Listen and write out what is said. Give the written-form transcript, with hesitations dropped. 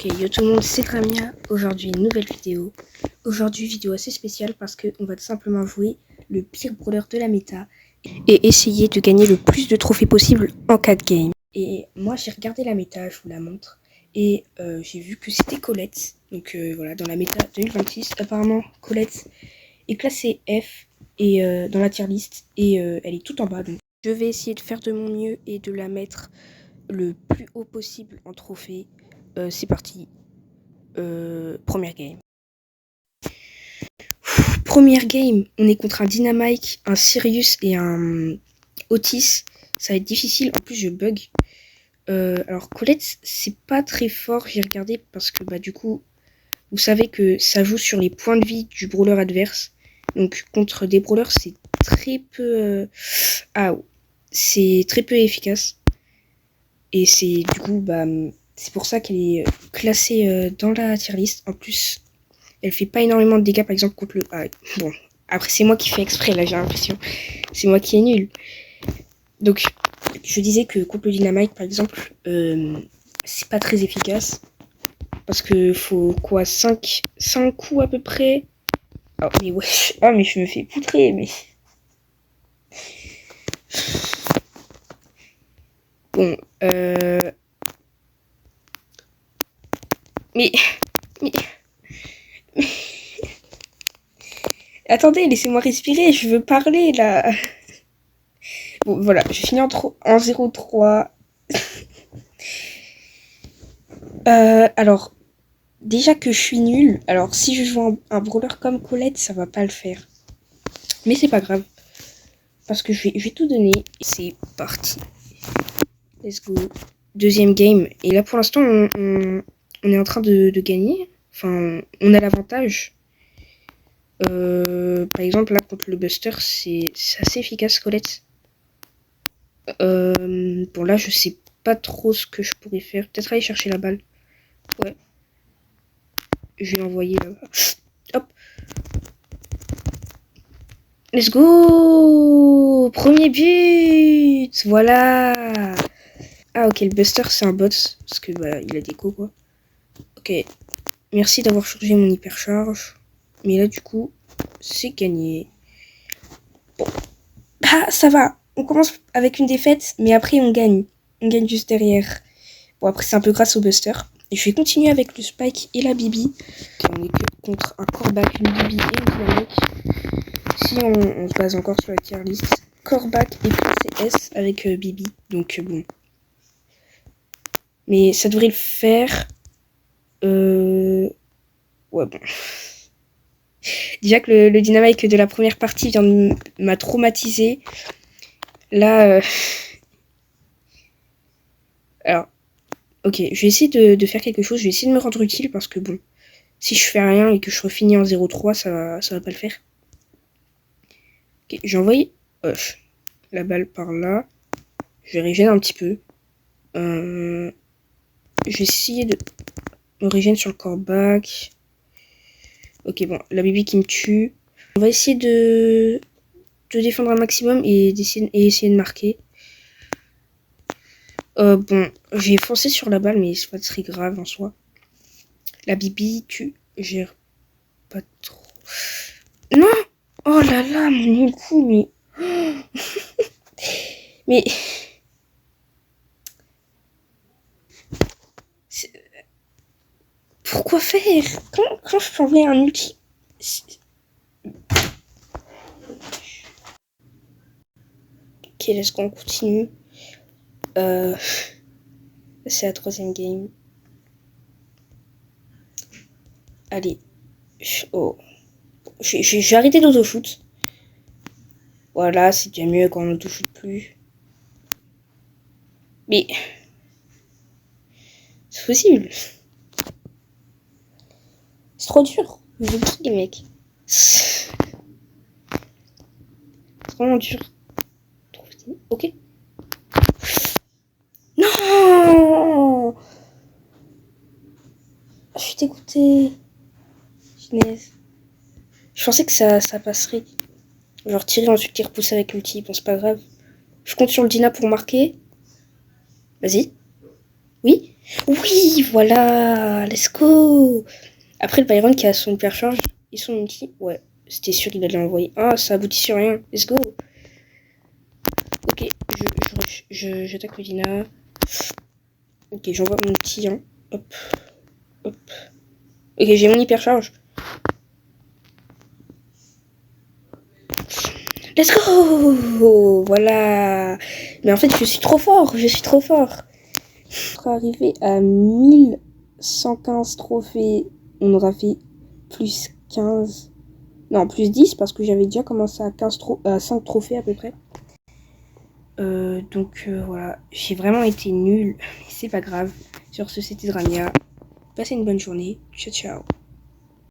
Ok, yo tout le monde, c'est Ramia. Aujourd'hui, une nouvelle vidéo. Aujourd'hui, vidéo assez spéciale parce qu'on va tout simplement jouer le pire brawler de la méta et essayer de gagner le plus de trophées possible en 4 games. Et moi, j'ai regardé la méta, je vous la montre, et j'ai vu que c'était Colette. Donc voilà, dans la méta 2026, apparemment, Colette est classée F et dans la tier list et elle est tout en bas. Donc je vais essayer de faire de mon mieux et de la mettre le plus haut possible en trophée. C'est parti. Première game. Première game, on est contre un Dynamite, un Sirius et un Otis. Ça va être difficile. En plus, je bug. Alors, Colette, c'est pas très fort. J'ai regardé parce que, du coup, vous savez que ça joue sur les points de vie du brawler adverse. Donc, contre des brawlers, c'est très peu... c'est très peu efficace. Et c'est, du coup, c'est pour ça qu'elle est classée dans la tier list. En plus, elle fait pas énormément de dégâts, par exemple, contre le... bon, après, c'est moi qui fais exprès, là, j'ai l'impression. C'est moi qui est nul. Donc, je disais que contre le Dynamite, par exemple, c'est pas très efficace. Parce que faut, quoi, 5 coups à peu près. Oh, mais ouais. Oh, mais je me fais poutrer, mais... Bon, Mais... mais... Attendez, laissez-moi respirer, je veux parler, là. Bon, voilà, je finis en 0-3. Alors, déjà que je suis nulle, alors si je joue un brawler comme Colette, ça va pas le faire. Mais c'est pas grave. Parce que je vais tout donner. C'est parti. Let's go. Deuxième game. Et là, pour l'instant, on est en train de gagner. Enfin, on a l'avantage. Par exemple, là, contre le Buster, c'est assez efficace, Colette. Bon, là, je sais pas trop ce que je pourrais faire. Peut-être aller chercher la balle. Ouais. Je vais l'envoyer là-bas. Hop. Let's go. Premier but. Voilà. Ah, ok, le Buster, c'est un bot. Parce que, il a des coups, quoi. Ok. Merci d'avoir chargé mon hypercharge. Mais là, du coup, c'est gagné. Bon. Ah, ça va. On commence avec une défaite, mais après, on gagne. On gagne juste derrière. Bon, après, c'est un peu grâce au Buster. Et je vais continuer avec le Spike et la Bibi. Okay, on est que contre un Corbac, une Bibi et une Dynamite. Si on se base encore sur la tier list, Corbac et puis CS avec Bibi. Donc, bon. Mais ça devrait le faire. Ouais, bon. Déjà que le Dynamite de la première partie m'a traumatisé. Là, alors, ok, je vais essayer de faire quelque chose. Je vais essayer de me rendre utile parce que bon, si je fais rien et que je refinis en 0-3, ça va pas le faire. Ok, j'ai envoyé la balle par là. Je vais régénérer un petit peu. Je vais essayer de me régénérer sur le corback. Ok, bon, la Bibi qui me tue. On va essayer de défendre un maximum et essayer de marquer. Bon, j'ai foncé sur la balle, mais c'est pas très grave en soi. La Bibi, tu gères pas trop. Non! Oh là là, mon nul coup, mais... mais... Pourquoi faire? Quand je peux envoyer un ulti... Ok, laisse qu'on continue. C'est la troisième game. Allez. Oh. J'ai arrêté d'auto-shoot. Voilà, c'est déjà mieux quand on auto-shoot plus. Mais... c'est possible. C'est trop dur. Vous qui, les mecs? C'est vraiment dur. Ok. Non! Je suis dégoûtée. Genèse. Je pensais que ça passerait. Genre tirer ensuite les repousser avec l'ulti. Bon, c'est pas grave. Je compte sur le Dina pour marquer. Vas-y. Oui. Oui, voilà, let's go. Après, le Byron qui a son hypercharge et son ulti, ouais, c'était sûr qu'il allait l'envoyer. Ah, ça aboutit sur rien, let's go. Ok, j'attaque le Dina. Ok, j'envoie mon ulti, hein. Hop, hop. Ok, j'ai mon hypercharge. Let's go. Voilà. Mais en fait, je suis trop fort, je suis trop fort. Pour arriver à 1115 trophées, on aura fait plus 15. Non, plus 10 parce que j'avais déjà commencé à, 5 trophées à peu près. Donc voilà, j'ai vraiment été nulle, mais c'est pas grave. Sur ce, c'était Drania. Passez une bonne journée. Ciao, ciao.